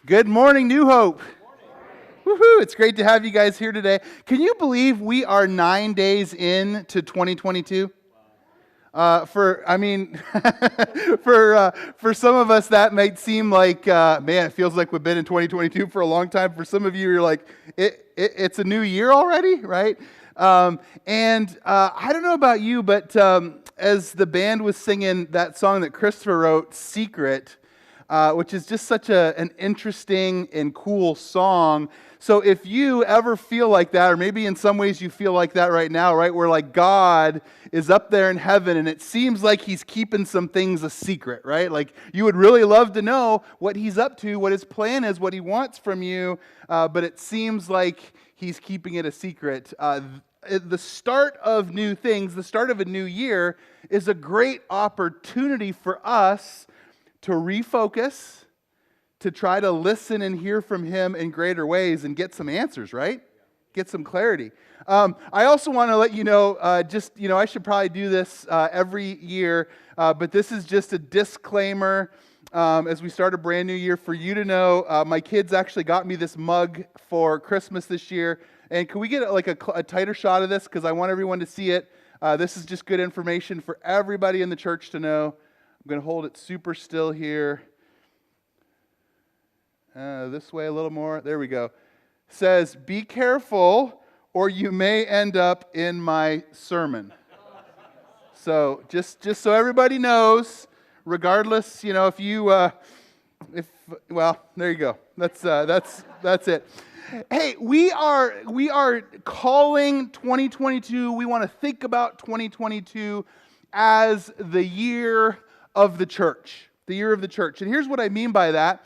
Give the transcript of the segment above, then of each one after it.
Good morning, New Hope. Woohoo! It's great to have you guys here today. Can you believe we are 9 days into 2022? For some of us that might seem like, man, it feels like we've been in 2022 for a long time. For some of you, you're like, it's a new year already, right? I don't know about you, but as the band was singing that song that Christopher wrote, "Secret," which is just such an interesting and cool song. So if you ever feel like that, or maybe in some ways you feel like that right now, right, where like God is up there in heaven and it seems like He's keeping some things a secret, right? Like you would really love to know what He's up to, what His plan is, what He wants from you, but it seems like He's keeping it a secret. The start of new things, the start of a new year, is a great opportunity for us to refocus, to try to listen and hear from Him in greater ways and get some answers, right? Get some clarity. I also want to let you know, I should probably do this every year, but this is just a disclaimer as we start a brand new year for you to know. My kids actually got me this mug for Christmas this year, and can we get a tighter shot of this? Because I want everyone to see it. This is just good information for everybody in the church to know. I'm going to hold it super still here. This way a little more. There we go. Says, "Be careful or you may end up in my sermon." So just so everybody knows, regardless, if you, there you go. That's it. Hey, we are calling 2022. We want to think about 2022 as the year of the church. The year of the church. And here's what I mean by that.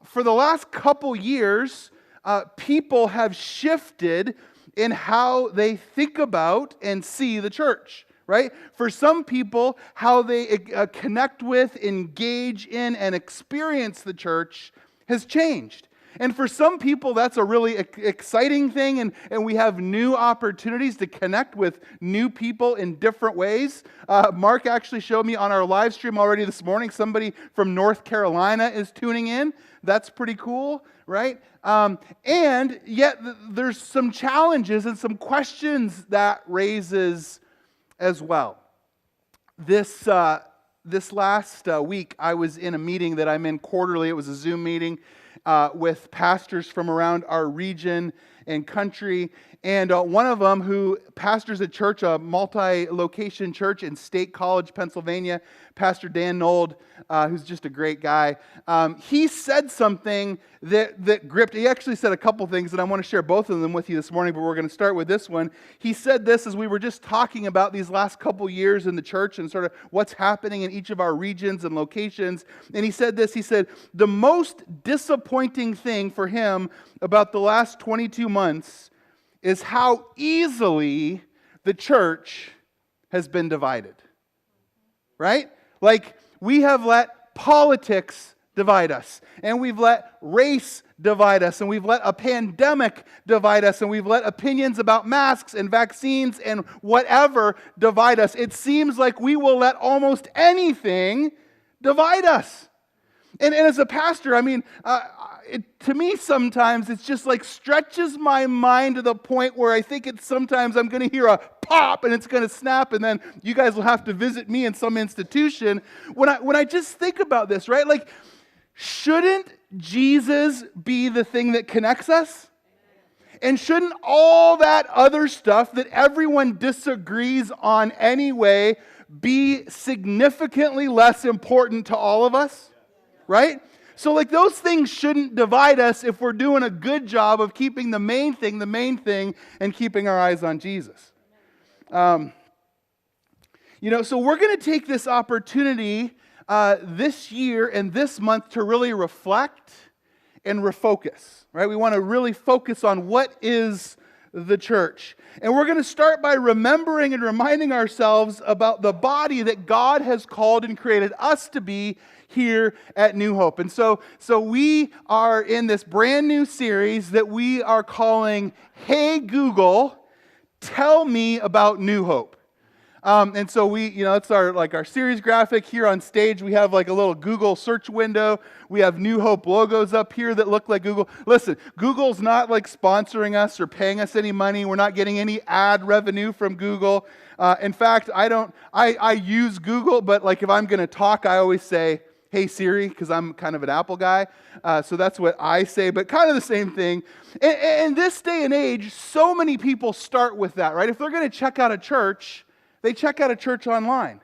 For the last couple years, people have shifted in how they think about and see the church, right? For some people, how they connect with, engage in, and experience the church has changed. And for some people, that's a really exciting thing, and we have new opportunities to connect with new people in different ways. Mark actually showed me on our live stream already this morning, somebody from North Carolina is tuning in. That's pretty cool, right? And yet there's some challenges and some questions that raises as well. This last week, I was in a meeting that I'm in quarterly. It was a Zoom meeting with pastors from around our region and country. And one of them who pastors a church, a multi-location church in State College, Pennsylvania, Pastor Dan Nold, who's just a great guy, he said something that gripped. He actually said a couple things, and I want to share both of them with you this morning, but we're going to start with this one. He said this as we were just talking about these last couple years in the church and sort of what's happening in each of our regions and locations. And he said this, he said, the most disappointing thing for him about the last 22 months is how easily the church has been divided. Right? Like, we have let politics divide us, and we've let race divide us, and we've let a pandemic divide us, and we've let opinions about masks and vaccines and whatever divide us. It seems like we will let almost anything divide us. And as a pastor, I mean, to me sometimes it's just like stretches my mind to the point where I think sometimes I'm going to hear a pop and it's going to snap, and then you guys will have to visit me in some institution. When I just think about this, right? Like, shouldn't Jesus be the thing that connects us? And shouldn't all that other stuff that everyone disagrees on anyway be significantly less important to all of us? Right? So like those things shouldn't divide us if we're doing a good job of keeping the main thing, and keeping our eyes on Jesus. So we're going to take this opportunity this year and this month to really reflect and refocus, right? We want to really focus on what is the church. And we're going to start by remembering and reminding ourselves about the body that God has called and created us to be here at New Hope. And so we are in this brand new series that we are calling, Hey Google, Tell Me About New Hope. And so it's our series graphic here on stage. We have like a little Google search window. We have New Hope logos up here that look like Google. Listen, Google's not like sponsoring us or paying us any money. We're not getting any ad revenue from Google. In fact, I use Google, but like if I'm going to talk, I always say, "Hey Siri," because I'm kind of an Apple guy. So that's what I say, but kind of the same thing. In this day and age, so many people start with that, right? If they're going to check out a church, they check out a church online.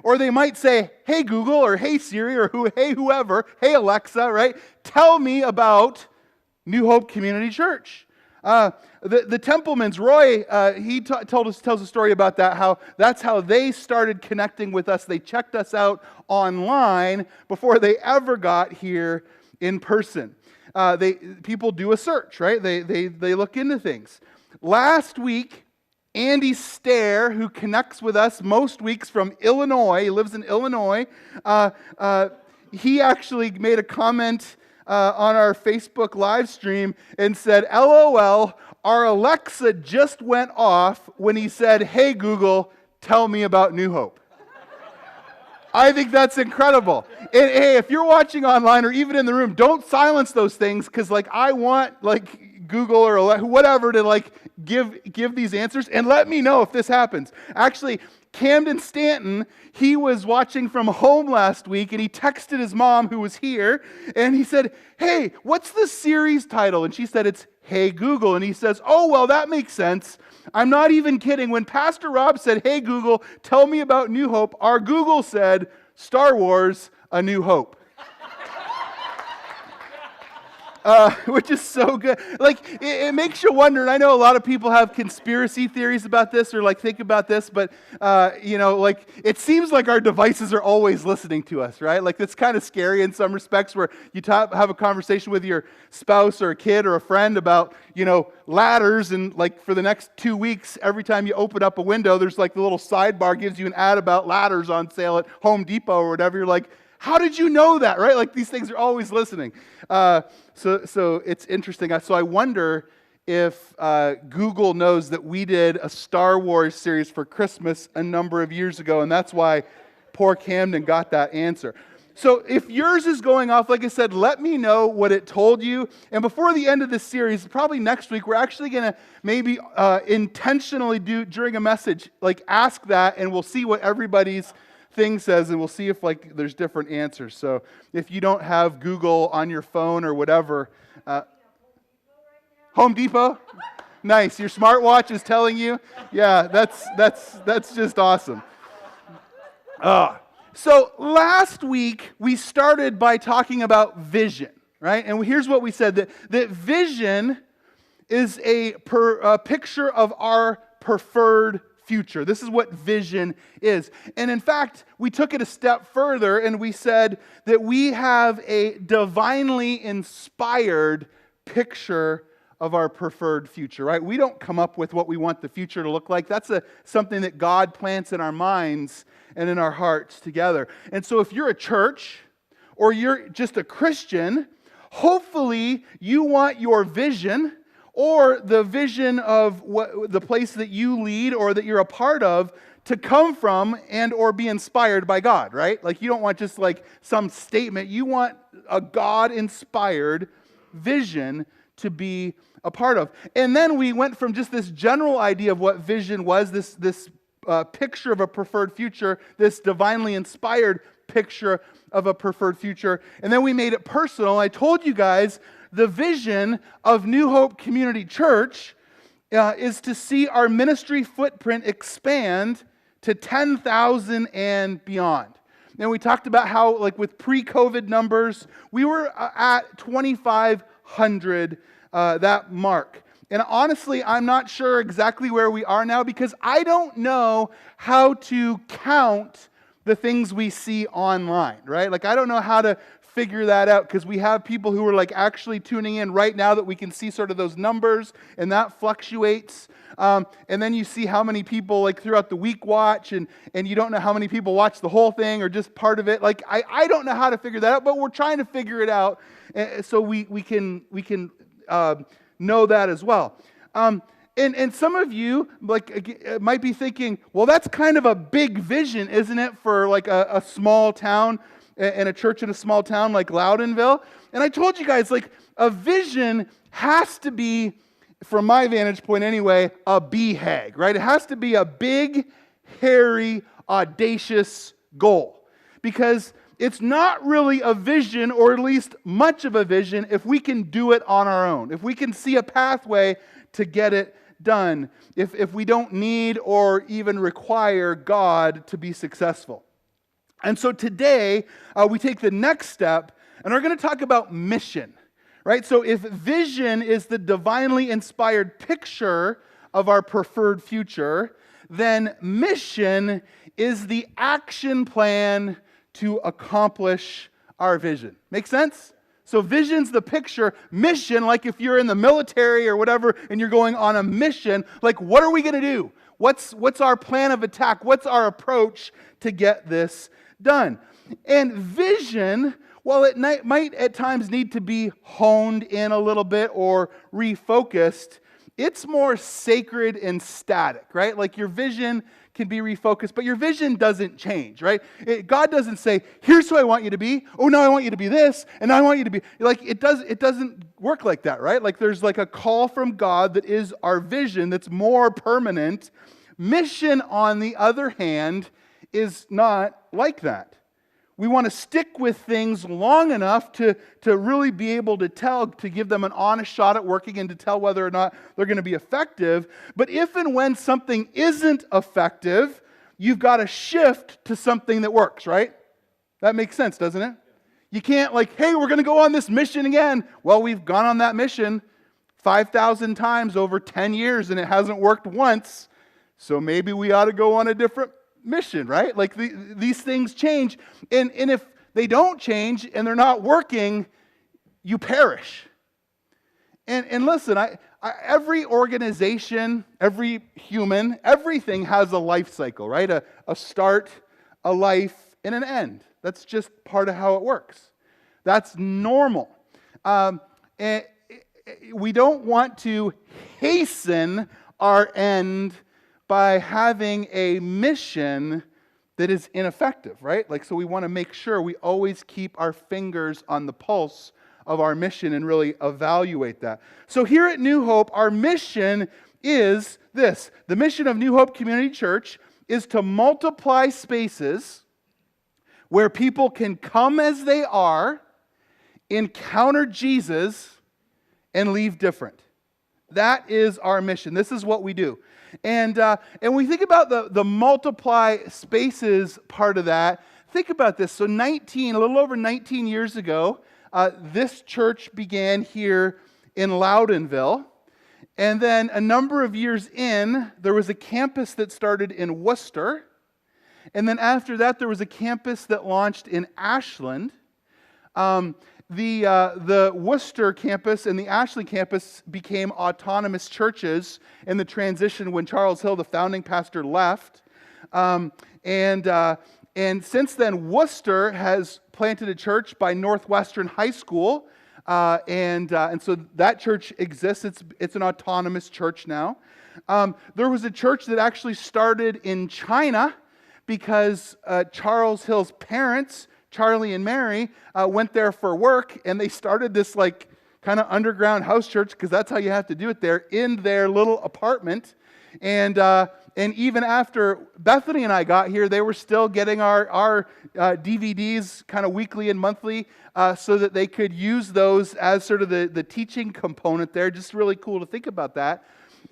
Or they might say, "Hey Google," or "Hey Siri," or "Hey whoever," "Hey Alexa," right? Tell me about New Hope Community Church. The Templemans, Roy, he tells a story about that, how that's how they started connecting with us. They checked us out online before they ever got here in person. People do a search, right? They look into things. Last week, Andy Stair, who connects with us most weeks from Illinois, he lives in Illinois, he actually made a comment on our Facebook live stream and said, "LOL, our Alexa just went off when he said, 'Hey Google, tell me about New Hope.'" I think that's incredible. And hey, if you're watching online or even in the room, don't silence those things, because like I want like Google or whatever to like give these answers, and let me know if this happens. Actually, Camden Stanton, he was watching from home last week, and he texted his mom, who was here, and he said, "Hey, what's the series title?" And she said, "It's Hey Google." And he says, "Oh, well, that makes sense. I'm not even kidding. When Pastor Rob said, 'Hey Google, tell me about New Hope,' our Google said, 'Star Wars, A New Hope.'" Which is so good. Like, it makes you wonder, and I know a lot of people have conspiracy theories about this or like think about this, but like it seems like our devices are always listening to us, right? Like it's kind of scary in some respects, where you have a conversation with your spouse or a kid or a friend about, ladders, and like for the next 2 weeks, every time you open up a window, there's like the little sidebar gives you an ad about ladders on sale at Home Depot or whatever. You're like, how did you know that, right? Like these things are always listening. So it's interesting. So I wonder if Google knows that we did a Star Wars series for Christmas a number of years ago, and that's why poor Camden got that answer. So if yours is going off, like I said, let me know what it told you. And before the end of this series, probably next week, we're actually going to maybe intentionally do, during a message, like ask that, and we'll see what everybody's thing says, and we'll see if like there's different answers. So if you don't have Google on your phone or whatever, Home Depot, nice. Your smartwatch is telling you, yeah, that's just awesome. So last week we started by talking about vision, right? And here's what we said: that vision is a picture of our preferred future. This is what vision is. And in fact, we took it a step further and we said that we have a divinely inspired picture of our preferred future, right? We don't come up with what we want the future to look like. That's something that God plants in our minds and in our hearts together. And so if you're a church or you're just a Christian, hopefully you want your vision, or the vision of the place that you lead or that you're a part of, to come from and or be inspired by God, right? Like you don't want just like some statement. You want a God-inspired vision to be a part of. And then we went from just this general idea of what vision was, this picture of a preferred future, this divinely inspired picture of a preferred future, and then we made it personal. I told you guys the vision of New Hope Community Church is to see our ministry footprint expand to 10,000 and beyond. And we talked about how, like with pre-COVID numbers, we were at 2,500, that mark. And honestly, I'm not sure exactly where we are now, because I don't know how to count the things we see online, right? Like I don't know how to figure that out, because we have people who are like actually tuning in right now that we can see sort of those numbers, and that fluctuates. And then you see how many people like throughout the week watch, and you don't know how many people watch the whole thing or just part of it. Like I don't know how to figure that out, but we're trying to figure it out so we can know that as well. And some of you might be thinking, well, that's kind of a big vision, isn't it, for like a small town and a church in a small town like Loudonville? And I told you guys, like, a vision has to be, from my vantage point anyway, a BHAG, right? It has to be a big, hairy, audacious goal. Because it's not really a vision, or at least much of a vision, if we can do it on our own. If we can see a pathway to get it done. If we don't need or even require God to be successful. And so today, we take the next step, and we're going to talk about mission. Right? So if vision is the divinely inspired picture of our preferred future, then mission is the action plan to accomplish our vision. Make sense? So vision's the picture. Mission, like if you're in the military or whatever and you're going on a mission, like what are we going to do? What's our plan of attack? What's our approach to get this done? And vision, while it might at times need to be honed in a little bit or refocused, it's more sacred and static, right? Like your vision can be refocused, but your vision doesn't change, right? God doesn't say, here's who I want you to be. Oh, now I want you to be this, and now I want you to be. Like it doesn't work like that, right? Like there's like a call from God that is our vision that's more permanent. Mission, on the other hand, is not like that. We want to stick with things long enough to really be able to give them an honest shot at working and to tell whether or not they're going to be effective. But if and when something isn't effective, you've got to shift to something that works, right? That makes sense, doesn't it? You can't hey, we're going to go on this mission again. Well, we've gone on that mission 5,000 times over 10 years and it hasn't worked once. So maybe we ought to go on a different mission, right? Like these things change. And if they don't change and they're not working, you perish. And listen, every organization, every human, everything has a life cycle, right? A start, a life, and an end. That's just part of how it works. That's normal. And we don't want to hasten our end by having a mission that is ineffective, right? So we want to make sure we always keep our fingers on the pulse of our mission and really evaluate that. So here at New Hope, our mission is this. The mission of New Hope Community Church is to multiply spaces where people can come as they are, encounter Jesus, and leave different. That is our mission. This is what we do. And when we think about the multiply spaces part of that, think about this. So a little over 19 years ago, this church began here in Loudonville. And then a number of years in, there was a campus that started in Worcester. And then after that, there was a campus that launched in Ashland. The Worcester campus and the Ashland campus became autonomous churches in the transition when Charles Hill, the founding pastor, left. And since then, Worcester has planted a church by Northwestern High School. And so that church exists. It's an autonomous church now. There was a church that actually started in China because Charles Hill's parents, Charlie and Mary, went there for work, and they started this kind of underground house church, because that's how you have to do it there, in their little apartment. And even after Bethany and I got here, they were still getting our DVDs kind of weekly and monthly, so that they could use those as sort of the teaching component there. Just really cool to think about that.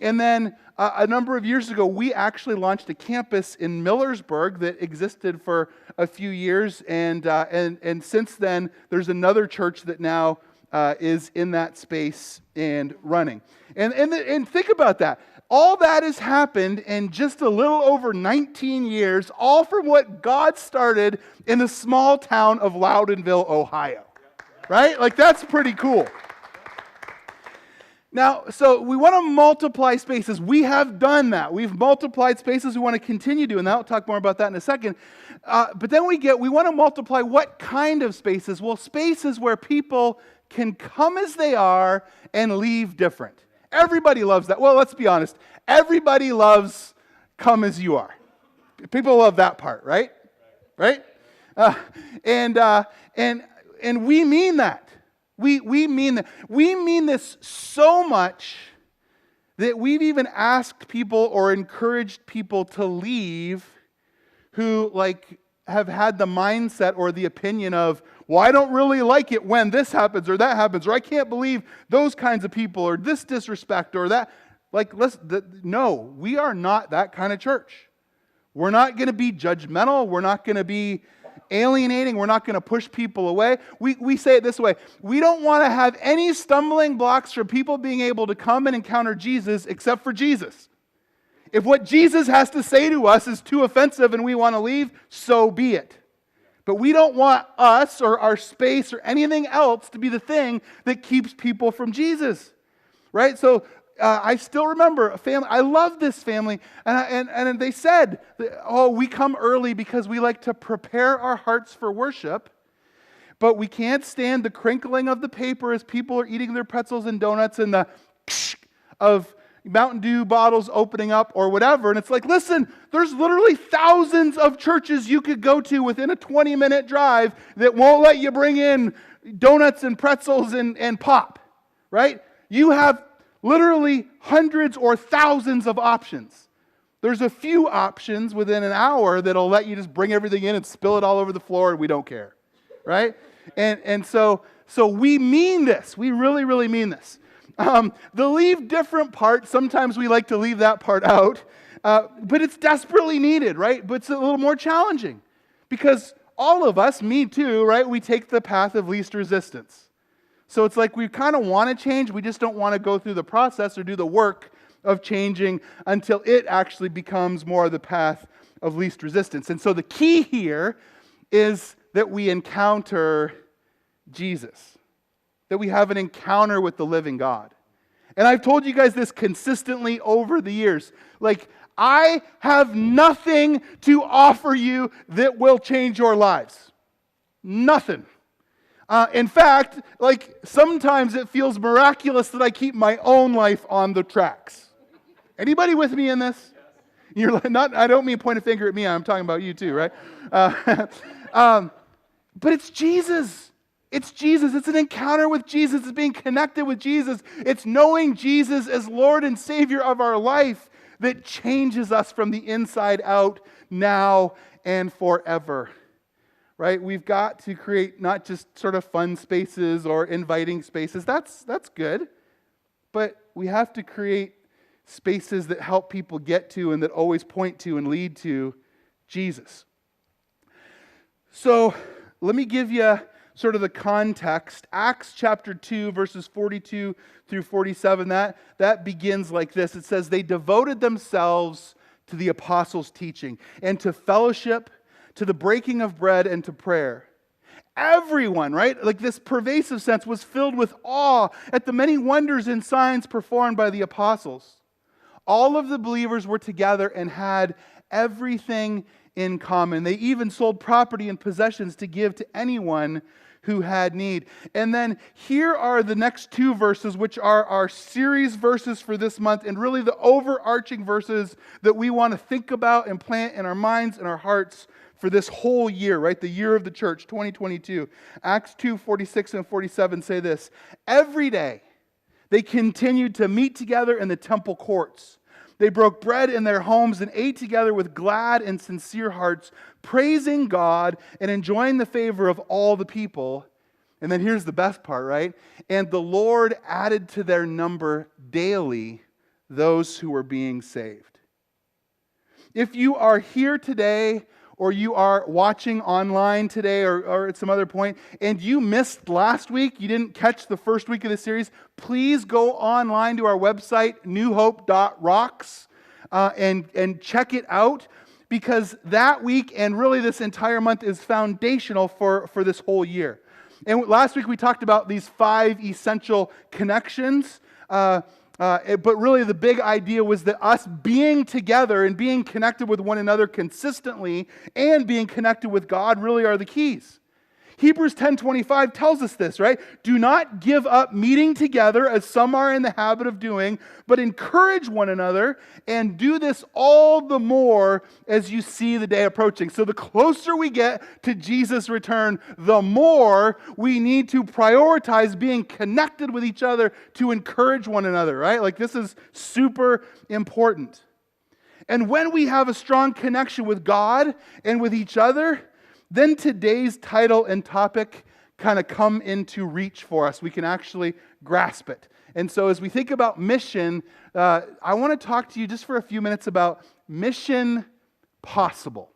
And then a number of years ago, we actually launched a campus in Millersburg that existed for a few years, and since then, there's another church that now is in that space and running. And think about that. All that has happened in just a little over 19 years, all from what God started in the small town of Loudonville, Ohio. Right? That's pretty cool. Now, so we want to multiply spaces. We have done that. We've multiplied spaces. We want to continue doing that. I'll talk more about that in a second. But then we want to multiply what kind of spaces? Well, spaces where people can come as they are and leave different. Everybody loves that. Well, let's be honest. Everybody loves come as you are. People love that part, right? Right? And we mean that. We mean that. We mean this so much that we've even asked people or encouraged people to leave who have had the mindset or the opinion of, well, I don't really like it when this happens or that happens, or I can't believe those kinds of people or this disrespect or that. No, we are not that kind of church. We're not going to be judgmental. We're not going to be alienating. We're not going to push people away. We say it this way. We don't want to have any stumbling blocks for people being able to come and encounter Jesus except for Jesus. If what Jesus has to say to us is too offensive and we want to leave, so be it. But we don't want us or our space or anything else to be the thing that keeps people from Jesus. Right? So I still remember a family. I love this family. And they said, oh, we come early because we like to prepare our hearts for worship. But we can't stand the crinkling of the paper as people are eating their pretzels and donuts and the of Mountain Dew bottles opening up or whatever. And it's like, listen, there's literally thousands of churches you could go to within a 20-minute drive that won't let you bring in donuts and pretzels and pop, right? You have literally hundreds or thousands of options. There's a few options within an hour that'll let you just bring everything in and spill it all over the floor and we don't care, right? And so we mean this. We really, really mean this. The leave different part, sometimes we like to leave that part out, but it's desperately needed, right? But it's a little more challenging because all of us, me too, right? We take the path of least resistance. So it's like we kind of want to change, we just don't want to go through the process or do the work of changing until it actually becomes more of the path of least resistance. And so the key here is that we encounter Jesus. That we have an encounter with the living God. And I've told you guys this consistently over the years. I have nothing to offer you that will change your lives. Nothing. In fact, sometimes it feels miraculous that I keep my own life on the tracks. Anybody with me in this? You're not. I don't mean point a finger at me. I'm talking about you too, right? But it's Jesus. It's Jesus. It's an encounter with Jesus. It's being connected with Jesus. It's knowing Jesus as Lord and Savior of our life that changes us from the inside out now and forever. Right? We've got to create not just sort of fun spaces or inviting spaces. That's good. But we have to create spaces that help people get to and that always point to and lead to Jesus. So let me give you sort of the context. Acts chapter 2, verses 42 through 47, that begins like this. It says, they devoted themselves to the apostles' teaching and to fellowship, to the breaking of bread and to prayer. Everyone, right? This pervasive sense was filled with awe at the many wonders and signs performed by the apostles. All of the believers were together and had everything in common. They even sold property and possessions to give to anyone who had need. And then here are the next two verses, which are our series verses for this month, and really the overarching verses that we want to think about and plant in our minds and our hearts for this whole year, right? The year of the church, 2022. Acts 2, 46 and 47 say this, every day they continued to meet together in the temple courts. They broke bread in their homes and ate together with glad and sincere hearts, praising God and enjoying the favor of all the people. And then here's the best part, right? And the Lord added to their number daily those who were being saved. If you are here today, or you are watching online today or at some other point, and you missed last week, you didn't catch the first week of the series, please go online to our website, newhope.rocks, and check it out, because that week and really this entire month is foundational for this whole year. And last week we talked about these 5 essential connections, but really the big idea was that us being together and being connected with one another consistently and being connected with God really are the keys. Hebrews 10:25 tells us this, right? Do not give up meeting together as some are in the habit of doing, but encourage one another, and do this all the more as you see the day approaching. So the closer we get to Jesus' return, the more we need to prioritize being connected with each other to encourage one another, right? Like this is super important. And when we have a strong connection with God and with each other, then today's title and topic kind of come into reach for us. We can actually grasp it. And so as we think about mission, I want to talk to you just for a few minutes about mission possible.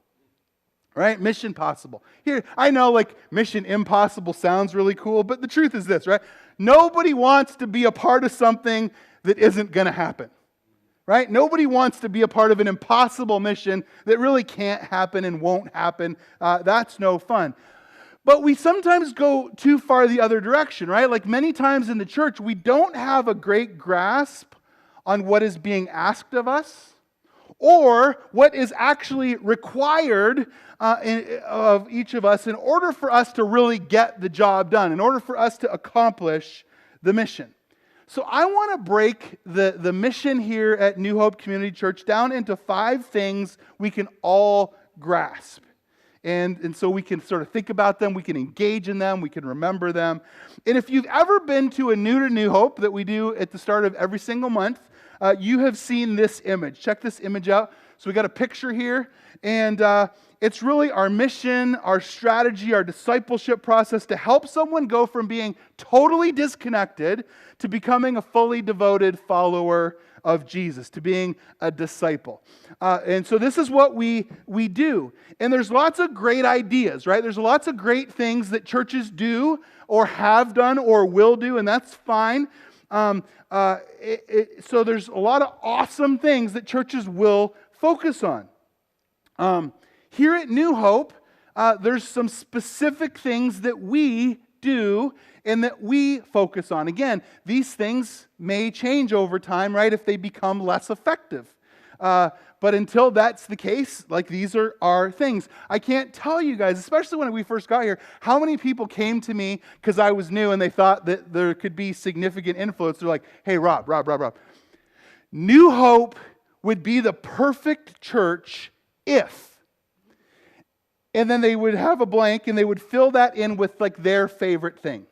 Right? Mission possible. Here, I know like mission impossible sounds really cool, but the truth is this, right? Nobody wants to be a part of something that isn't going to happen. Right? Nobody wants to be a part of an impossible mission that really can't happen and won't happen. That's no fun. But we sometimes go too far the other direction, right? Like many times in the church, we don't have a great grasp on what is being asked of us or what is actually required of each of us in order for us to really get the job done, in order for us to accomplish the mission. So I want to break the mission here at New Hope Community Church down into 5 things we can all grasp. And so we can sort of think about them, we can engage in them, we can remember them. And if you've ever been to a New to New Hope that we do at the start of every single month, you have seen this image. Check this image out. So we got a picture here, and it's really our mission, our strategy, our discipleship process to help someone go from being totally disconnected to becoming a fully devoted follower of Jesus, to being a disciple. And so this is what we do. And there's lots of great ideas, right? There's lots of great things that churches do or have done or will do, and that's fine. So there's a lot of awesome things that churches will focus on. Here at New Hope, there's some specific things that we do and that we focus on. Again, these things may change over time, right, if they become less effective. But until that's the case, like these are our things. I can't tell you guys, especially when we first got here, how many people came to me because I was new and they thought that there could be significant influence. They're like, hey, Rob. New Hope would be the perfect church if... And then they would have a blank and they would fill that in with like their favorite thing.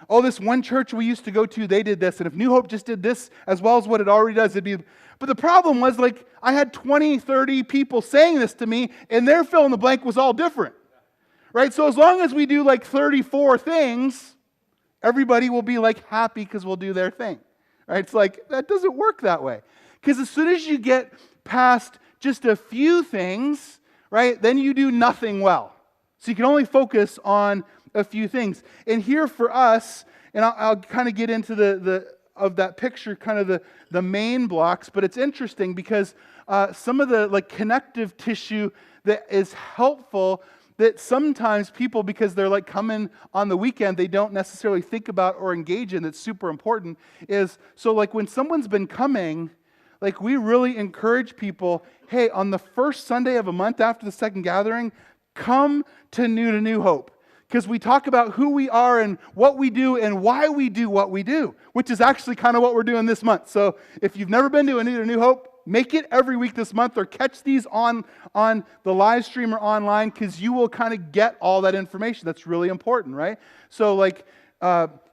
Oh, this one church we used to go to, they did this. And if New Hope just did this as well as what it already does, it'd be... But the problem was like I had 20, 30 people saying this to me and their fill in the blank was all different. Right? So as long as we do like 34 things, everybody will be like happy because we'll do their thing. Right? It's like, that doesn't work that way. Because as soon as you get past just a few things, right, then you do nothing well. So you can only focus on a few things. And here for us, and I'll kind of get into of that picture, kind of the main blocks, but it's interesting because some of the like connective tissue that is helpful that sometimes people, because they're like coming on the weekend, they don't necessarily think about or engage in, that's super important, is so like when someone's been coming, like we really encourage people, hey, on the first Sunday of a month after the second gathering, come to New Hope. Because we talk about who we are and what we do and why we do what we do, which is actually kind of what we're doing this month. So if you've never been to a New Hope, make it every week this month or catch these on the live stream or online because you will kind of get all that information. That's really important, right? So like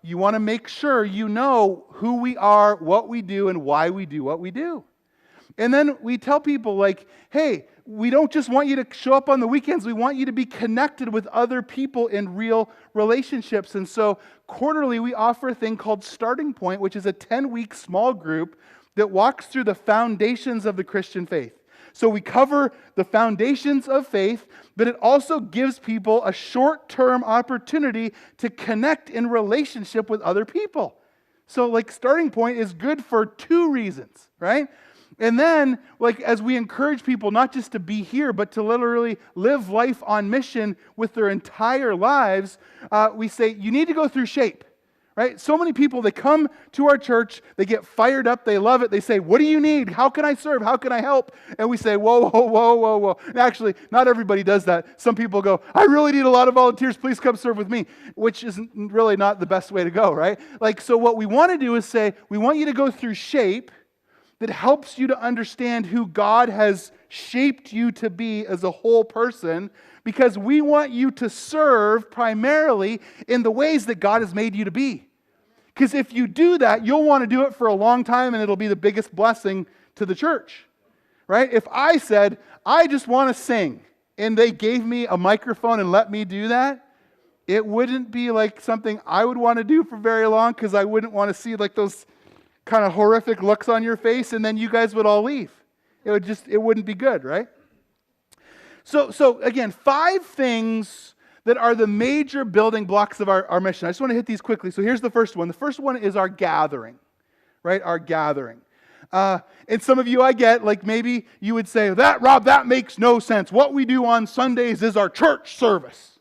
you want to make sure you know who we are, what we do, and why we do what we do. And then we tell people like, hey, we don't just want you to show up on the weekends. We want you to be connected with other people in real relationships. And so quarterly, we offer a thing called Starting Point, which is a 10-week small group that walks through the foundations of the Christian faith. So we cover the foundations of faith, but it also gives people a short-term opportunity to connect in relationship with other people. So like Starting Point is good for 2 reasons, right? And then, like, as we encourage people not just to be here, but to literally live life on mission with their entire lives, we say, you need to go through SHAPE, right? So many people, they come to our church, they get fired up, they love it, they say, what do you need? How can I serve? How can I help? And we say, whoa, whoa, whoa, whoa, whoa. And actually, not everybody does that. Some people go, I really need a lot of volunteers, please come serve with me, which isn't really not the best way to go, right? Like, so what we want to do is say, we want you to go through shape that helps you to understand who God has shaped you to be as a whole person, because we want you to serve primarily in the ways that God has made you to be. Because if you do that, you'll want to do it for a long time, and it'll be the biggest blessing to the church, right? If I said, I just want to sing, and they gave me a microphone and let me do that, it wouldn't be like something I would want to do for very long, because I wouldn't want to see like those kind of horrific looks on your face, and then you guys would all leave. It wouldn't be good, right? So again, 5 things that are the major building blocks of our mission. I just want to hit these quickly. So here's the first one. The first one is our gathering, right? Our gathering. And some of you I get, like maybe you would say, Rob, that makes no sense. What we do on Sundays is our church service,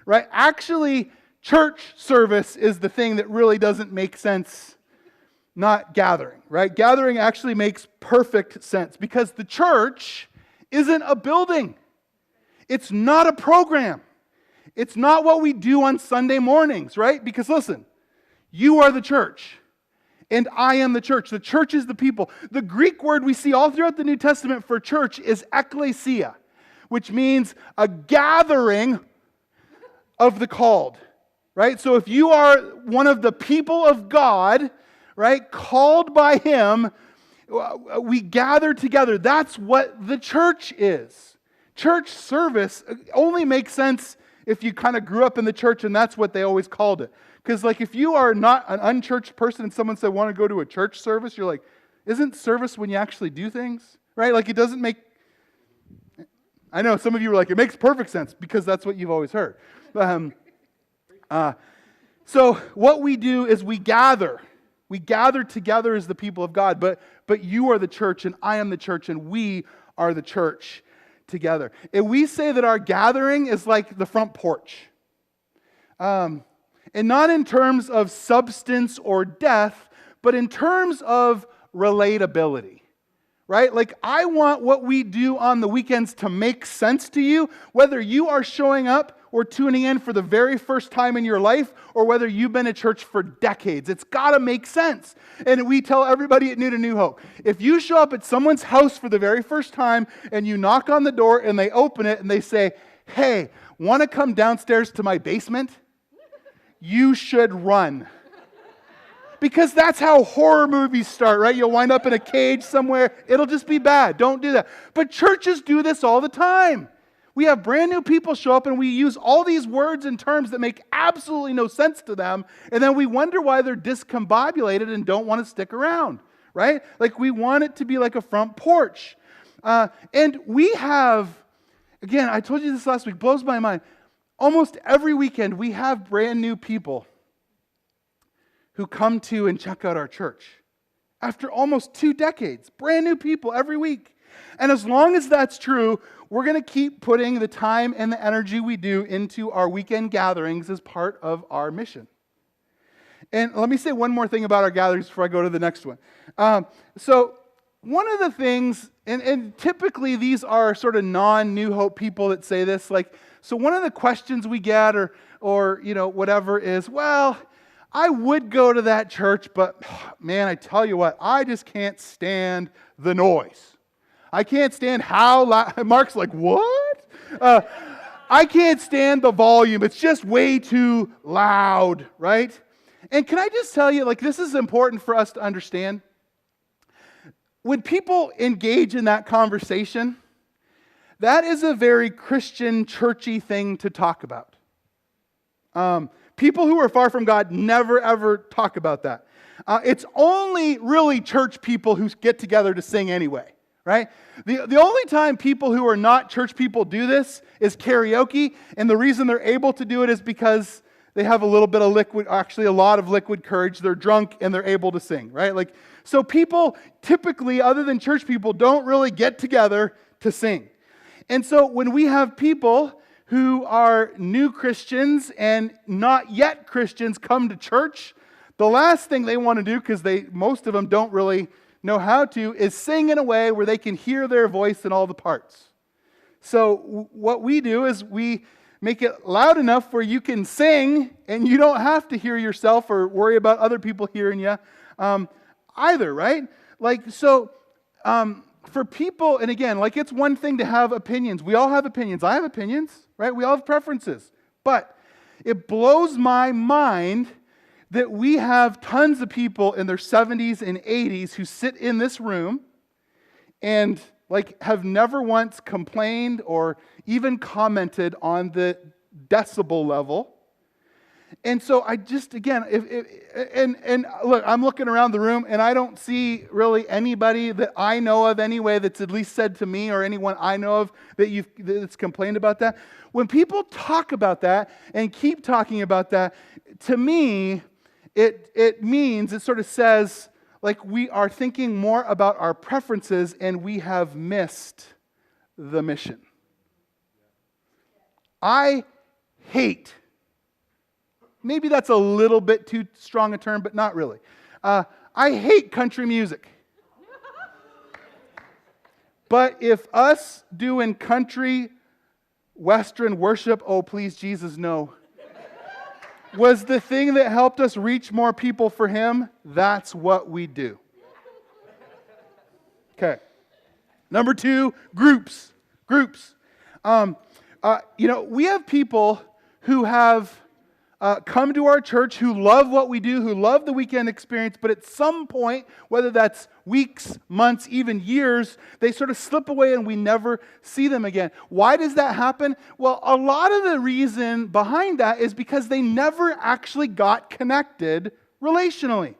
right? Actually, church service is the thing that really doesn't make sense, not gathering, right? Gathering actually makes perfect sense, because the church isn't a building. It's not a program. It's not what we do on Sunday mornings, right? Because listen, you are the church, and I am the church. The church is the people. The Greek word we see all throughout the New Testament for church is ekklesia, which means a gathering of the called, right? So if you are one of the people of God, right, called by Him, we gather together. That's what the church is. Church service only makes sense if you kind of grew up in the church and that's what they always called it. Because like if you are not an unchurched person and someone said, want to go to a church service, you're like, isn't service when you actually do things? Right? Like it doesn't make... I know some of you were like, it makes perfect sense because that's what you've always heard. So what we do is we gather. We gather together as the people of God. But you are the church and I am the church and we are the church together. And we say that our gathering is like the front porch. And not in terms of substance or depth, but in terms of relatability. Right? Like I want what we do on the weekends to make sense to you, whether you are showing up or tuning in for the very first time in your life, or whether you've been at church for decades. It's got to make sense. And we tell everybody at New Hope, if you show up at someone's house for the very first time and you knock on the door and they open it and they say, hey, want to come downstairs to my basement? You should run. Because that's how horror movies start, right? You'll wind up in a cage somewhere. It'll just be bad. Don't do that. But churches do this all the time. We have brand new people show up and we use all these words and terms that make absolutely no sense to them. And then we wonder why they're discombobulated and don't want to stick around, right? Like we want it to be like a front porch. And we have, again, I told you this last week, blows my mind. Almost every weekend we have brand new people who come to and check out our church. After almost 2 decades, brand new people every week. And as long as that's true, we're going to keep putting the time and the energy we do into our weekend gatherings as part of our mission. And let me say one more thing about our gatherings before I go to the next one. So one of the things, and typically these are sort of non-New Hope people that say this, like, so one of the questions we get or you know, whatever is, well, I would go to that church, but man, I tell you what, I just can't stand the noise. I can't stand how loud. Mark's like, what? I can't stand the volume. It's just way too loud, right? And can I just tell you, like, this is important for us to understand. When people engage in that conversation, that is a very Christian, churchy thing to talk about. People who are far from God never, ever talk about that. It's only really church people who get together to sing anyway, right? The only time people who are not church people do this is karaoke, and the reason they're able to do it is because they have a little bit of liquid, actually a lot of liquid courage, they're drunk, and they're able to sing, right? Like, so people typically, other than church people, don't really get together to sing. And so when we have people who are new Christians and not yet Christians come to church, The last thing they want to do, because most of them don't really know how to, is sing in a way where they can hear their voice in all the parts. So what we do is we make it loud enough where you can sing and you don't have to hear yourself or worry about other people hearing you either, right? For people, and again, it's one thing to have opinions. We all have opinions. I have opinions, right? We all have preferences. But it blows my mind that we have tons of people in their 70s and 80s who sit in this room and have never once complained or even commented on the decibel level. And so I just, again, look, I'm looking around the room and I don't see really anybody that I know of anyway that's at least said to me or anyone I know of that's complained about that. When people talk about that and keep talking about that, to me, it means, it sort of says, we are thinking more about our preferences and we have missed the mission. I hate, maybe that's a little bit too strong a term, but not really. I hate country music. But if us doing country Western worship, oh please Jesus, no, was the thing that helped us reach more people for Him, that's what we do. Okay. Number 2, groups. Groups. We have people who have come to our church, who love what we do, who love the weekend experience, but at some point, whether that's weeks, months, even years, they sort of slip away and we never see them again. Why does that happen? Well, a lot of the reason behind that is because they never actually got connected relationally.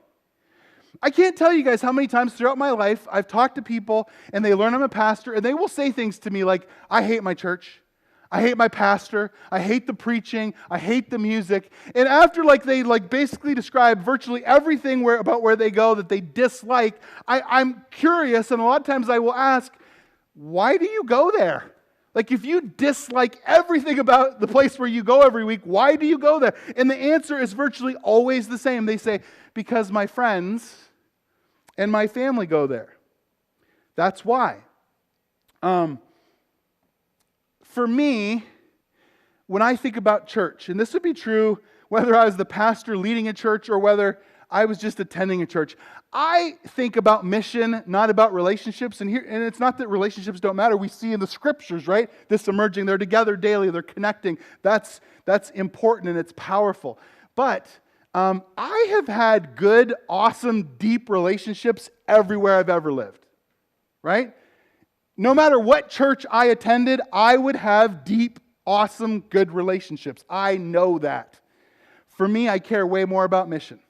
I can't tell you guys how many times throughout my life I've talked to people and they learn I'm a pastor and they will say things to me like, I hate my church. I hate my pastor. I hate the preaching. I hate the music. And after they basically describe virtually everything about where they go that they dislike, I'm curious, and a lot of times I will ask, why do you go there? If you dislike everything about the place where you go every week, why do you go there? And the answer is virtually always the same. They say, because my friends and my family go there. That's why. For me, when I think about church, and this would be true whether I was the pastor leading a church or whether I was just attending a church, I think about mission, not about relationships. And it's not that relationships don't matter. We see in the scriptures, right? This emerging. They're together daily. They're connecting. That's important and it's powerful. But I have had good, awesome, deep relationships everywhere I've ever lived, right? No matter what church I attended, I would have deep, awesome, good relationships. I know that. For me, I care way more about mission.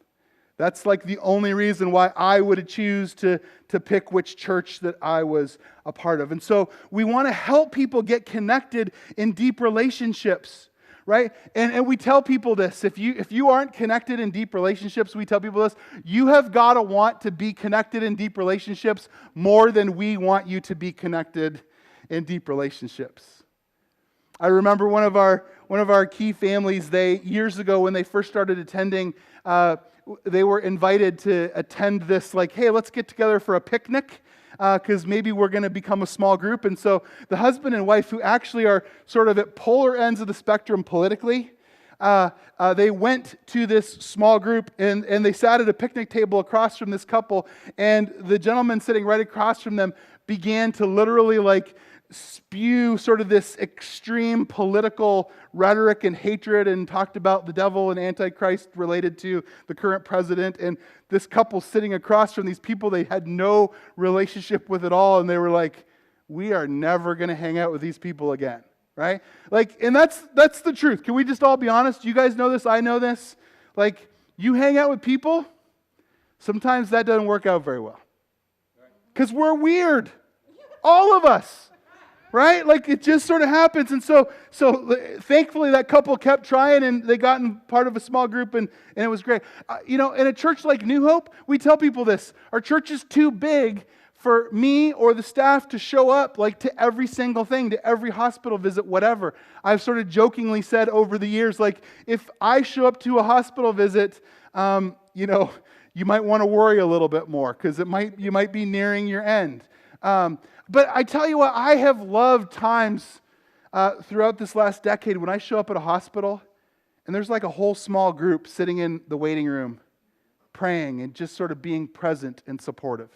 That's the only reason why I would choose to pick which church that I was a part of. And so we want to help people get connected in deep relationships, right? And we tell people this. If you aren't connected in deep relationships, we tell people this. You have got to want to be connected in deep relationships more than we want you to be connected in deep relationships. I remember one of our key families, years ago when they first started attending, they were invited to attend this hey, let's get together for a picnic. Because maybe we're going to become a small group. And so the husband and wife, who actually are sort of at polar ends of the spectrum politically, they went to this small group and they sat at a picnic table across from this couple. And the gentleman sitting right across from them began to literally spew sort of this extreme political rhetoric and hatred and talked about the devil and Antichrist related to the current president. And this couple sitting across from these people they had no relationship with at all. And they were like, we are never going to hang out with these people again. Right? And that's the truth. Can we just all be honest? You guys know this. I know this. You hang out with people, sometimes that doesn't work out very well. Because we're weird. All of us. Right? It just sort of happens. And so thankfully that couple kept trying and they got in part of a small group and it was great. In a church like New Hope, we tell people this. Our church is too big for me or the staff to show up to every single thing, to every hospital visit, whatever. I've sort of jokingly said over the years, if I show up to a hospital visit, you might want to worry a little bit more because you might be nearing your end. But I tell you what, I have loved times throughout this last decade when I show up at a hospital and there's like a whole small group sitting in the waiting room praying and just sort of being present and supportive.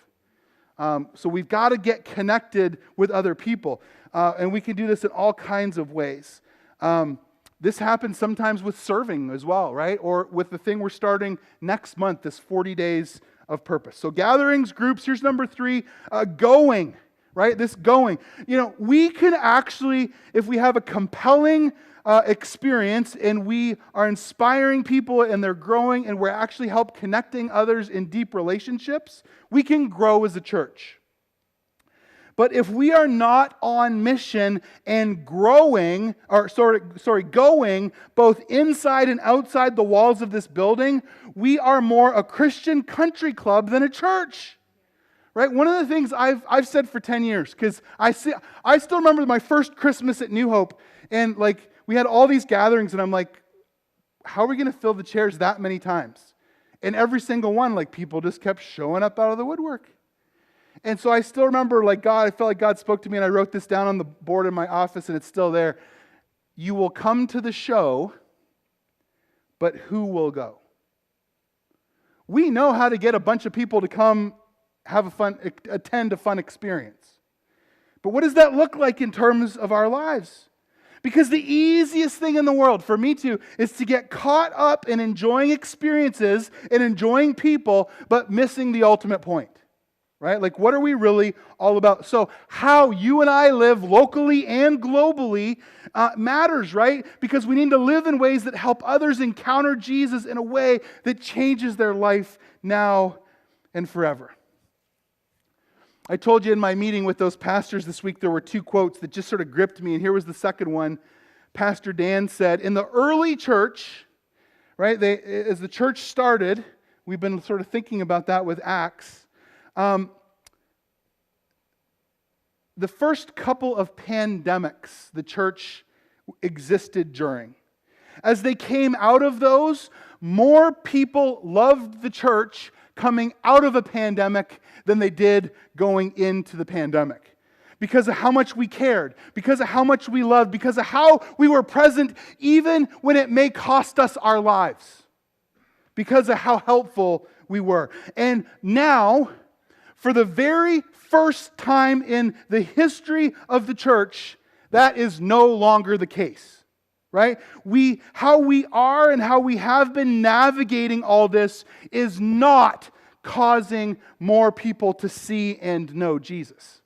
So we've got to get connected with other people. And we can do this in all kinds of ways. This happens sometimes with serving as well, right? Or with the thing we're starting next month, this 40 days of purpose. So gatherings, groups, here's number 3, going, right? This going. We can actually, if we have a compelling experience and we are inspiring people and they're growing and we're actually help connecting others in deep relationships, we can grow as a church. But if we are not on mission and going both inside and outside the walls of this building, we are more a Christian country club than a church. Right? One of the things I've said for 10 years, because I still remember my first Christmas at New Hope, and we had all these gatherings, and I'm like, how are we going to fill the chairs that many times? And every single one, people just kept showing up out of the woodwork. And so I still remember, I felt like God spoke to me, and I wrote this down on the board in my office, and it's still there. You will come to the show, but who will go? We know how to get a bunch of people to come attend a fun experience. But what does that look like in terms of our lives? Because the easiest thing in the world for me too is to get caught up in enjoying experiences and enjoying people, but missing the ultimate point. Right? What are we really all about? So how you and I live locally and globally matters, right? Because we need to live in ways that help others encounter Jesus in a way that changes their life now and forever. I told you in my meeting with those pastors this week, there were 2 quotes that just sort of gripped me, and here was the second one. Pastor Dan said, in the early church, right, as the church started, we've been sort of thinking about that with Acts, the first couple of pandemics the church existed during. As they came out of those, more people loved the church coming out of a pandemic than they did going into the pandemic. Because of how much we cared, because of how much we loved, because of how we were present even when it may cost us our lives. Because of how helpful we were. And now, for the very first time in the history of the church, that is no longer the case, right? How we are and how we have been navigating all this is not causing more people to see and know Jesus.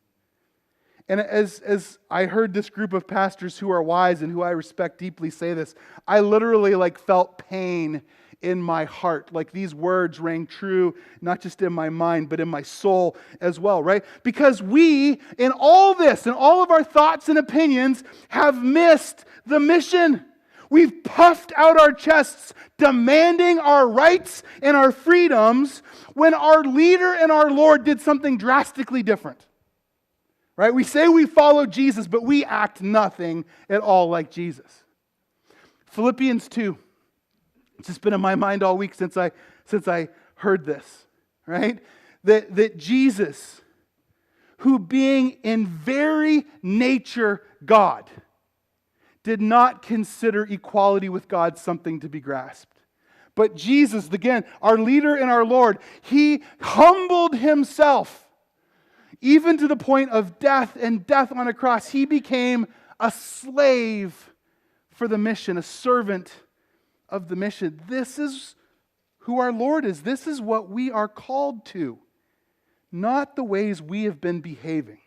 And as I heard this group of pastors who are wise and who I respect deeply say this, I literally felt pain in my heart. These words rang true, not just in my mind, but in my soul as well, right? Because we, in all this, in all of our thoughts and opinions, have missed the mission. We've puffed out our chests, demanding our rights and our freedoms, when our leader and our Lord did something drastically different. Right? We say we follow Jesus, but we act nothing at all like Jesus. Philippians 2. It's just been in my mind all week since I heard this, right? That Jesus, who being in very nature God, did not consider equality with God something to be grasped. But Jesus, again, our leader and our Lord, He humbled Himself, even to the point of death and death on a cross. He became a slave for the mission, a servant of the mission. This is who our Lord is. This is what we are called to, not the ways we have been behaving.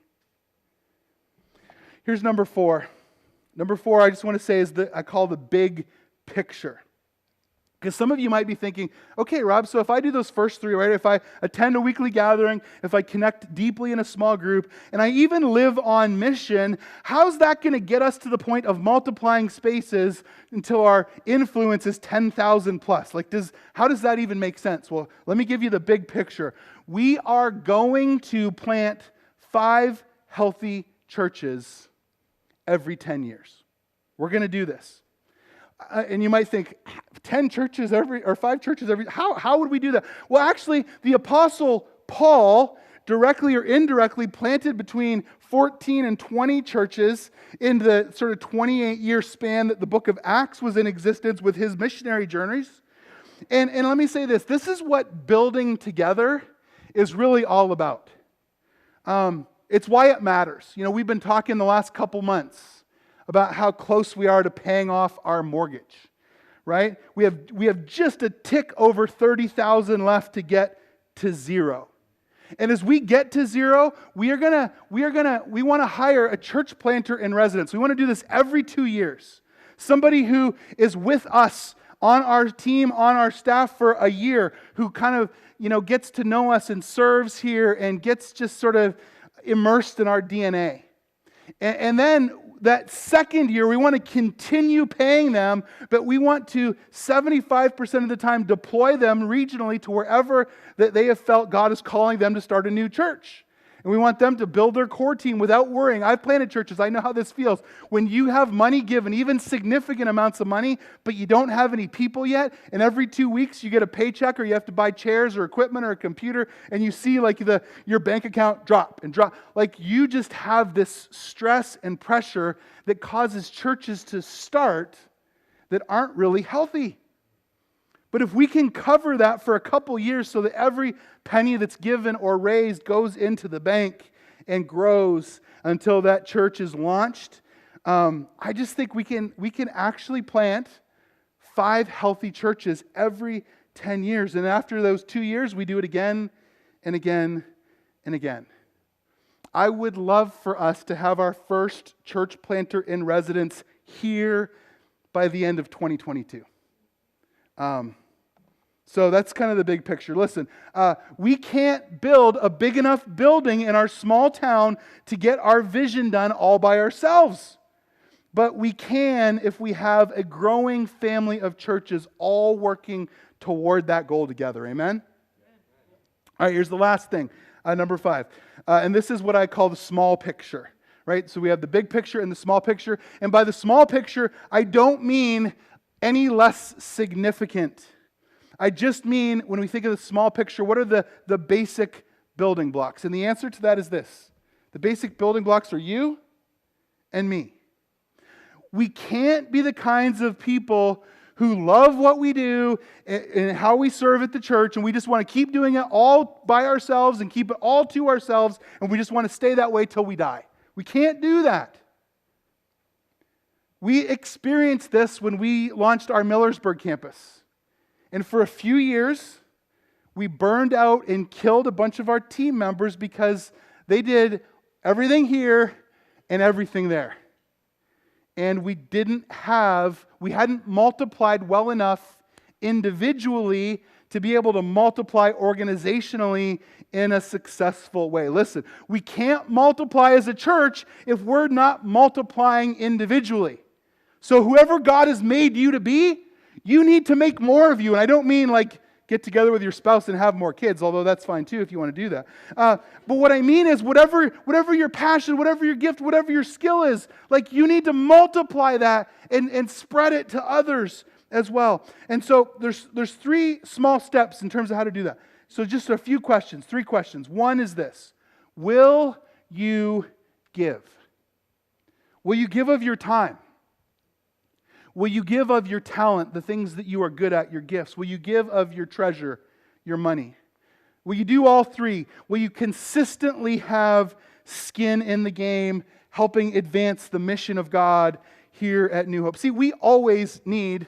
Here's number 4. Number 4, I just want to say, is I call the big picture. Because some of you might be thinking, okay, Rob, so if I do those first 3, right? If I attend a weekly gathering, if I connect deeply in a small group, and I even live on mission, how's that going to get us to the point of multiplying spaces until our influence is 10,000 plus? How does that even make sense? Well, let me give you the big picture. We are going to plant 5 healthy churches every 10 years. We're going to do this. And you might think, 10 churches or 5 churches every, how would we do that? Well, actually, the Apostle Paul, directly or indirectly, planted between 14 and 20 churches in the sort of 28-year span that the book of Acts was in existence with his missionary journeys. And let me say this is what building together is really all about. It's why it matters. We've been talking the last couple months about how close we are to paying off our mortgage, right? We have just a tick over $30,000 left to get to zero. And as we get to zero, we want to hire a church planter in residence. We want to do this every 2 years. Somebody who is with us on our team, on our staff for a year, who kind of, gets to know us and serves here and gets just sort of immersed in our DNA. And then that second year, we want to continue paying them, but we want to 75% of the time deploy them regionally to wherever that they have felt God is calling them to start a new church. And we want them to build their core team without worrying. I've planted churches. I know how this feels. When you have money given, even significant amounts of money, but you don't have any people yet, and every 2 weeks you get a paycheck or you have to buy chairs or equipment or a computer, and you see like your bank account drop and drop. Like you just have this stress and pressure that causes churches to start that aren't really healthy. But if we can cover that for a couple years so that every penny that's given or raised goes into the bank and grows until that church is launched, I just think we can actually plant 5 healthy churches every 10 years. And after those 2 years, we do it again and again and again. I would love for us to have our first church planter in residence here by the end of 2022. So that's kind of the big picture. Listen, we can't build a big enough building in our small town to get our vision done all by ourselves. But we can if we have a growing family of churches all working toward that goal together. Amen? All right, here's the last thing, number 5. And this is what I call the small picture. Right? So we have the big picture and the small picture. And by the small picture, I don't mean any less significant. I just mean, when we think of the small picture, what are the basic building blocks? And the answer to that is this. The basic building blocks are you and me. We can't be the kinds of people who love what we do and how we serve at the church, and we just want to keep doing it all by ourselves and keep it all to ourselves, and we just want to stay that way till we die. We can't do that. We experienced this when we launched our Millersburg campus. And for a few years, we burned out and killed a bunch of our team members because they did everything here and everything there. And we hadn't multiplied well enough individually to be able to multiply organizationally in a successful way. Listen, we can't multiply as a church if we're not multiplying individually. So whoever God has made you to be, you need to make more of you. And I don't mean like get together with your spouse and have more kids, although that's fine too if you want to do that. But what I mean is whatever your passion, whatever your gift, whatever your skill is, like you need to multiply that and spread it to others as well. And so there's 3 small steps in terms of how to do that. So just a few questions, 3 questions. One is this: will you give? Will you give of your time? Will you give of your talent, the things that you are good at, your gifts? Will you give of your treasure, your money? Will you do all 3? Will you consistently have skin in the game, helping advance the mission of God here at New Hope? See, we always need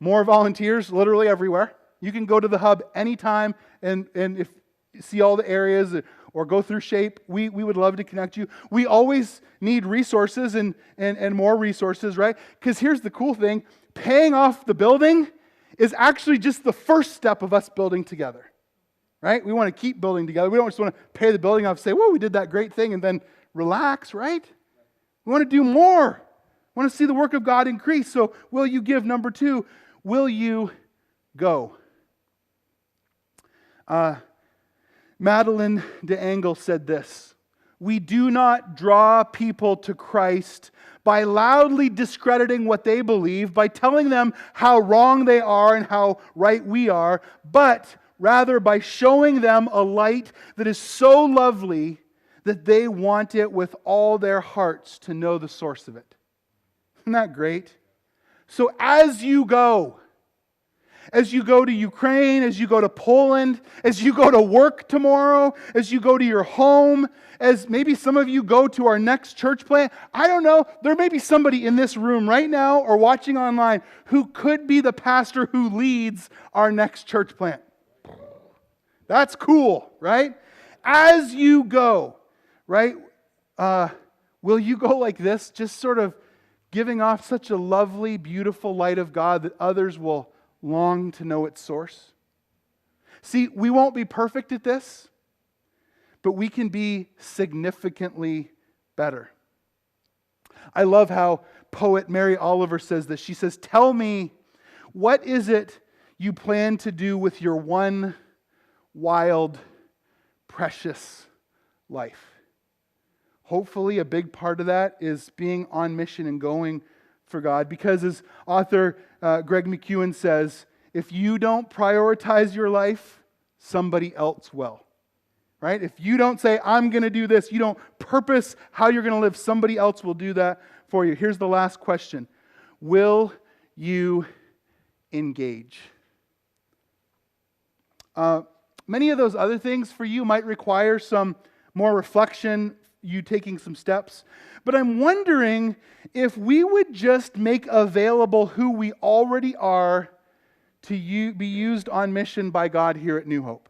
more volunteers, literally everywhere. You can go to the hub anytime and if you see all the areas or go through Shape. We would love to connect you. We always need resources and more resources, right? Because here's the cool thing. Paying off the building is actually just the first step of us building together, right? We want to keep building together. We don't just want to pay the building off and say, whoa, we did that great thing, and then relax, right? We want to do more. We want to see the work of God increase. So will you give? Number 2, will you go? Madeline de Engel said this: We do not draw people to Christ by loudly discrediting what they believe, by telling them how wrong they are and how right we are, but rather by showing them a light that is so lovely that they want it with all their hearts to know the source of it. Isn't that great? So as you go to Ukraine, as you go to Poland, as you go to work tomorrow, as you go to your home, as maybe some of you go to our next church plant, I don't know, there may be somebody in this room right now or watching online who could be the pastor who leads our next church plant. That's cool, right? As you go, right, will you go like this, just sort of giving off such a lovely, beautiful light of God that others will long to know its source? See, we won't be perfect at this, but we can be significantly better. I love how poet Mary Oliver says this. She says, "Tell me, what is it you plan to do with your one wild, precious life?" Hopefully, a big part of that is being on mission and going for God. Because as author Greg McEwen says, if you don't prioritize your life, somebody else will. Right? If you don't say, I'm going to do this, you don't purpose how you're going to live, somebody else will do that for you. Here's the last question. Will you engage? Many of those other things for you might require some more reflection, you taking some steps. But I'm wondering if we would just make available who we already are to be used on mission by God here at New Hope.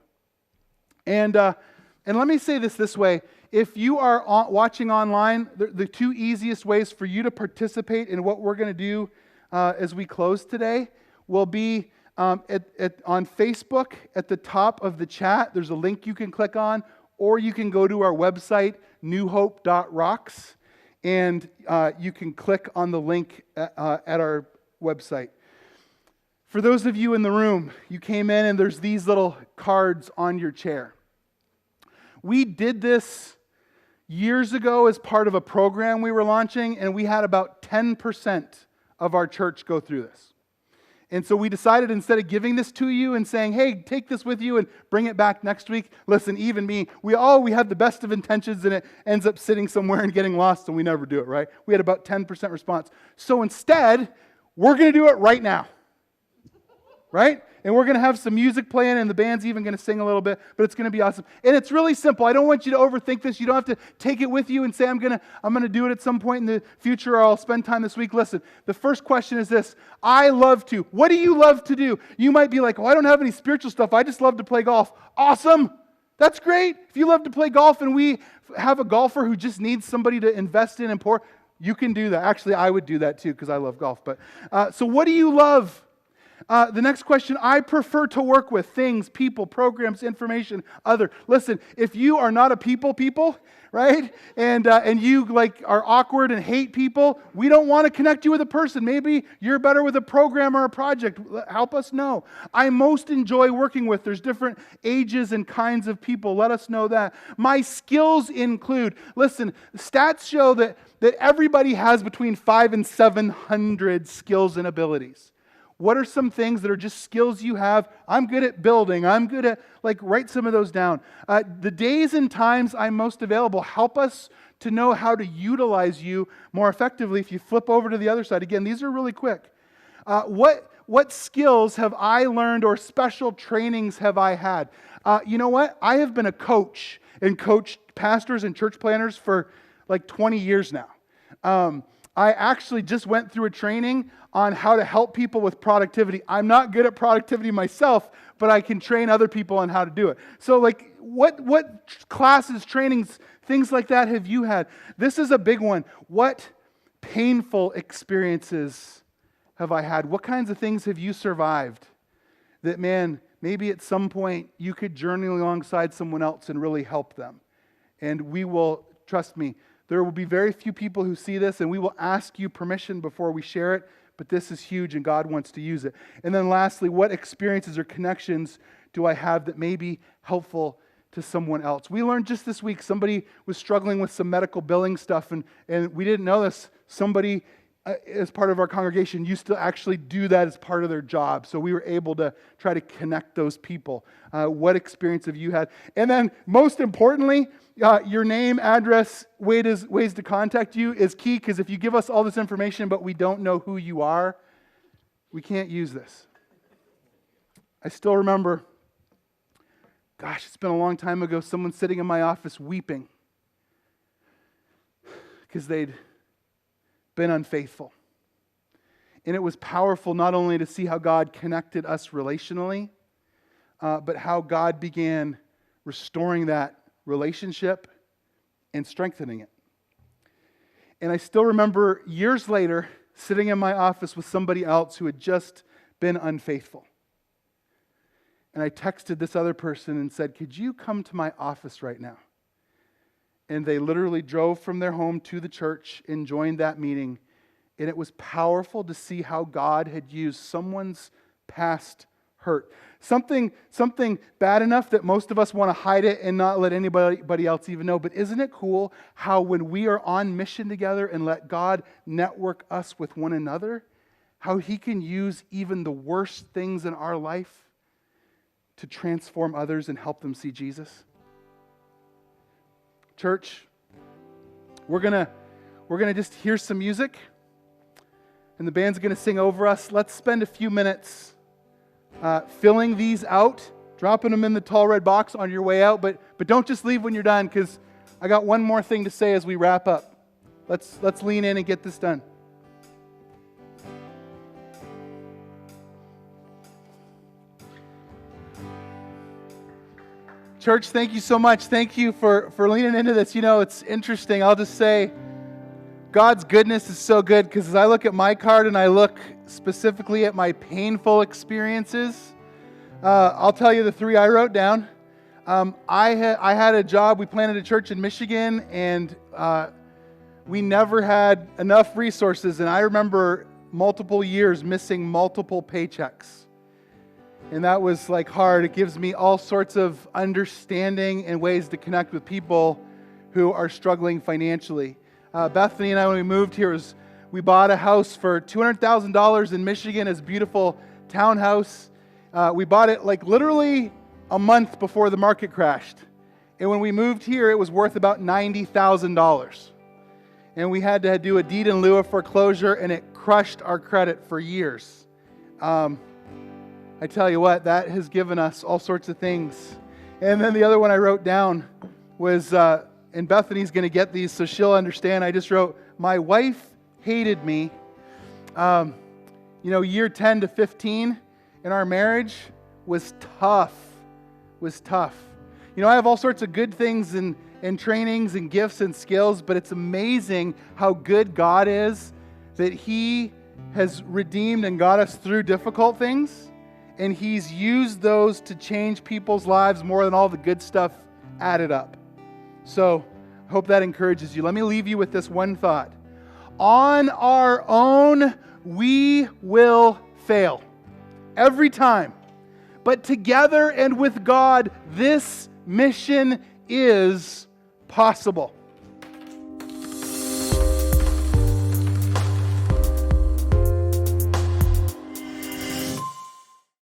And let me say this way. If you are watching online, the two easiest ways for you to participate in what we're going to do as we close today will be on Facebook at the top of the chat. There's a link you can click on, or you can go to our website, newhope.rocks, and you can click on the link at our website. For those of you in the room, you came in and there's these little cards on your chair. We did this years ago as part of a program we were launching, and we had about 10% of our church go through this. And so we decided, instead of giving this to you and saying, hey, take this with you and bring it back next week, listen, even me, we had the best of intentions, and it ends up sitting somewhere and getting lost, and we never do it, right? We had about 10% response. So instead, we're going to do it right now. Right? And we're going to have some music playing, and the band's even going to sing a little bit, but it's going to be awesome. And it's really simple. I don't want you to overthink this. You don't have to take it with you and say, I'm going to do it at some point in the future, or I'll spend time this week. Listen, the first question is this. I love to. What do you love to do? You might be like, I don't have any spiritual stuff. I just love to play golf. Awesome. That's great. If you love to play golf and we have a golfer who just needs somebody to invest in and pour, you can do that. Actually, I would do that too because I love golf. But so what do you love? The next question, I prefer to work with things, people, programs, information, other. Listen, if you are not a people, right? And you are awkward and hate people, we don't want to connect you with a person. Maybe you're better with a program or a project. Help us know. I most enjoy working with. There's different ages and kinds of people. Let us know that. My skills include, listen, stats show that everybody has between 500 and 700 skills and abilities. What are some things that are just skills you have? I'm good at building. I'm good at, write some of those down. The days and times I'm most available. Help us to know how to utilize you more effectively. If you flip over to the other side, again, these are really quick. What skills have I learned, or special trainings have I had? You know what? I have been a coach and coached pastors and church planners for 20 years now. I actually just went through a training on how to help people with productivity. I'm not good at productivity myself, but I can train other people on how to do it. So what classes, trainings, things like that have you had? This is a big one. What painful experiences have I had? What kinds of things have you survived that, man, maybe at some point you could journey alongside someone else and really help them? And we will, trust me, there will be very few people who see this, and we will ask you permission before we share it, but this is huge and God wants to use it. And then lastly, what experiences or connections do I have that may be helpful to someone else. We learned just this week somebody was struggling with some medical billing stuff, and we didn't know this. Somebody as part of our congregation used to actually do that as part of their job. So we were able to try to connect those people. What experience have you had? And then most importantly, your name, address, ways to contact you is key, because if you give us all this information but we don't know who you are, we can't use this. I still remember, gosh, it's been a long time ago, someone sitting in my office weeping because they'd been unfaithful. And it was powerful not only to see how God connected us relationally, but how God began restoring that relationship and strengthening it. And I still remember years later sitting in my office with somebody else who had just been unfaithful. And I texted this other person and said, could you come to my office right now? And they literally drove from their home to the church and joined that meeting. And it was powerful to see how God had used someone's past hurt. Something bad enough that most of us want to hide it and not let anybody else even know. But isn't it cool how when we are on mission together and let God network us with one another, how He can use even the worst things in our life to transform others and help them see Jesus? Church, we're gonna just hear some music, and the band's gonna sing over us. Let's spend a few minutes filling these out, dropping them in the tall red box on your way out. But don't just leave when you're done, because I got one more thing to say as we wrap up. Let's lean in and get this done. Church, thank you so much. Thank you for leaning into this. You know, it's interesting. I'll just say God's goodness is so good, because as I look at my card and I look specifically at my painful experiences, I'll tell you the three I wrote down. I had a job. We planted a church in Michigan, and we never had enough resources. And I remember multiple years missing multiple paychecks. And that was like hard. It gives me all sorts of understanding and ways to connect with people who are struggling financially. Bethany and I, when we moved here, we bought a house for $200,000 in Michigan, as a beautiful townhouse. We bought it like literally a month before the market crashed. And when we moved here, it was worth about $90,000. And we had to do a deed in lieu of foreclosure, and it crushed our credit for years. I tell you what, that has given us all sorts of things. And then the other one I wrote down was, and Bethany's going to get these so she'll understand. I just wrote, my wife hated me. Year 10 to 15 in our marriage was tough. I have all sorts of good things and trainings and gifts and skills, but it's amazing how good God is, that He has redeemed and got us through difficult things. And He's used those to change people's lives more than all the good stuff added up. So I hope that encourages you. Let me leave you with this one thought. On our own, we will fail. Every time. But together and with God, this mission is possible.